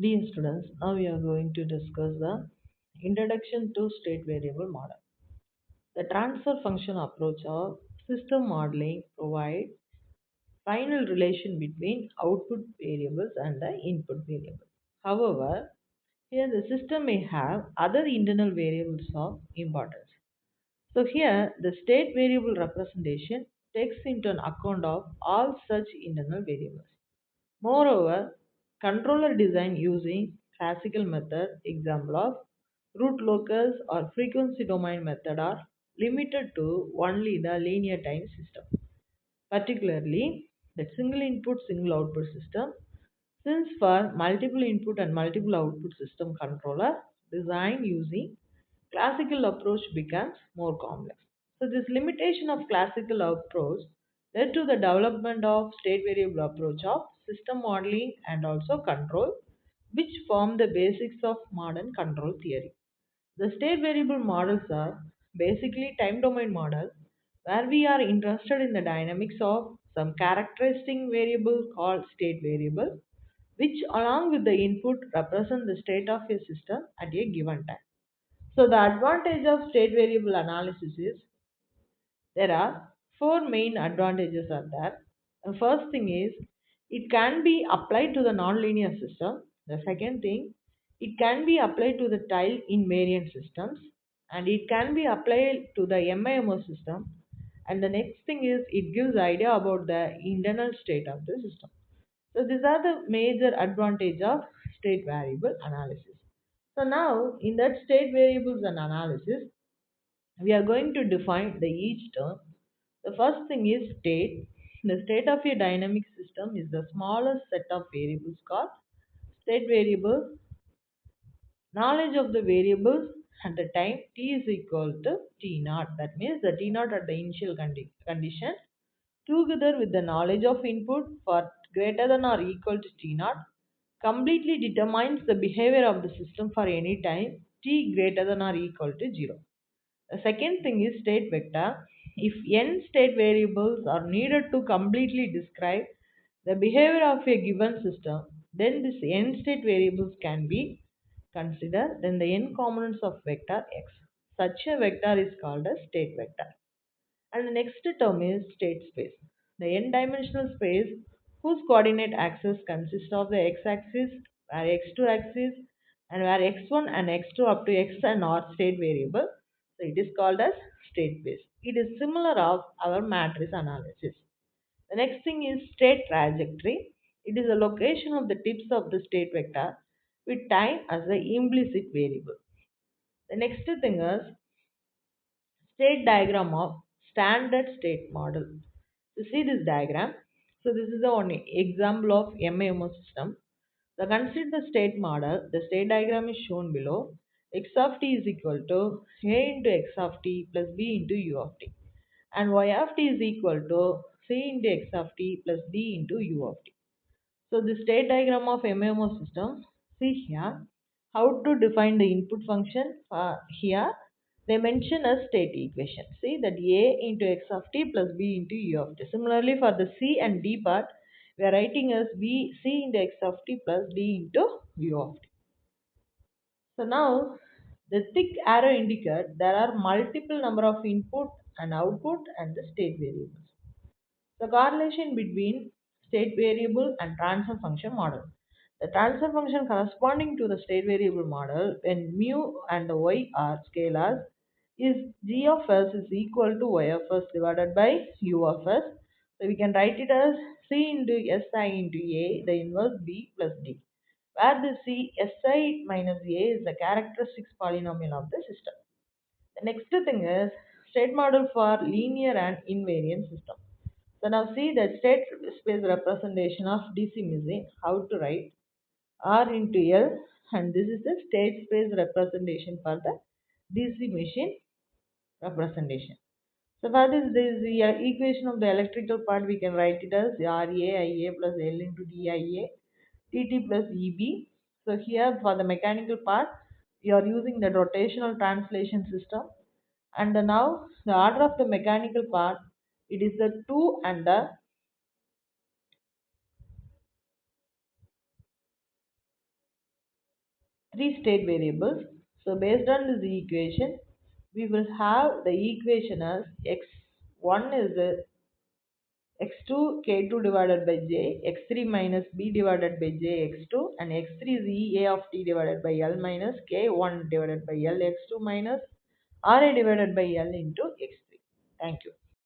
Dear students, now we are going to discuss the introduction to state variable model. The transfer function approach of system modeling provides final relation between output variables and the input variables. However, here the system may have other internal variables of importance. So here the state variable representation takes into an account of all such internal variables. Moreover, controller design using classical method, example of root locus or frequency domain method are limited to only the linear time system, particularly the single input, single output system. Since for multiple input and multiple output system controller, design using classical approach becomes more complex. So this limitation of classical approach led to the development of state variable approach of system modeling and also control, which form the basics of modern control theory. The state variable models are basically time domain models where we are interested in the dynamics of some characteristic variable called state variable, which along with the input represent the state of a system at a given time. So the advantage of state variable analysis is there are four main advantages are there. The first thing is it can be applied to the nonlinear system. The second thing, it can be applied to the tile invariant systems, and it can be applied to the MIMO system. And the next thing is it gives idea about the internal state of the system. So these are the major advantage of state variable analysis. So now in that state variables and analysis, we are going to define the each term. The first thing is state. The state of a dynamic system is the smallest set of variables called state variable. Knowledge of the variables at the time t is equal to t naught. That means the t naught at the initial condition together with the knowledge of input for greater than or equal to t naught completely determines the behavior of the system for any time t greater than or equal to 0. The second thing is state vector. If n state variables are needed to completely describe the behavior of a given system, then this n state variables can be considered, then the n components of vector x. Such a vector is called a state vector. And the next term is state space. The n-dimensional space whose coordinate axis consists of the x-axis, where x2 axis, and where x1 and x2 up to xn are state variable. So it is called as state space. It is similar of our matrix analysis. The next thing is state trajectory. It is the location of the tips of the state vector with time as the implicit variable. The next thing is state diagram of standard state model. You see this diagram. So this is the only example of MAMO system. The consider the state model. The state diagram is shown below. X of t is equal to a into x of t plus b into u of t, and y of t is equal to c into x of t plus d into u of t. So the state diagram of MMO system, see here how to define the input function. Here they mention a state equation. See that A into x of t plus b into u of t. Similarly for the C and D part, we are writing as b c into x of t plus d into u of t. So now the thick arrow indicate there are multiple number of input and output and the state variables. The correlation between state variable and transfer function model. The transfer function corresponding to the state variable model when mu and y are scalars is g of s is equal to y of s divided by u of s. So we can write it as c into si into a, the inverse b plus d, where the si minus a is the characteristics polynomial of the system. The next thing is state model for linear and invariant system. So now see the state space representation of DC machine, how to write R into L, and this is the state space representation for the DC machine representation. So for this is the equation of the electrical part, we can write it as RA IA plus L into DIA TT plus EB. So here for the mechanical part, we are using the rotational translation system, and now the order of the mechanical part, it is the 2 and the three state variables. So based on this equation, we will have the equation as x1 is the x2 k2 divided by j, x3 minus b divided by j x2, and x3 is e a of t divided by l minus k1 divided by l x2 minus ra divided by l into x3. Thank you.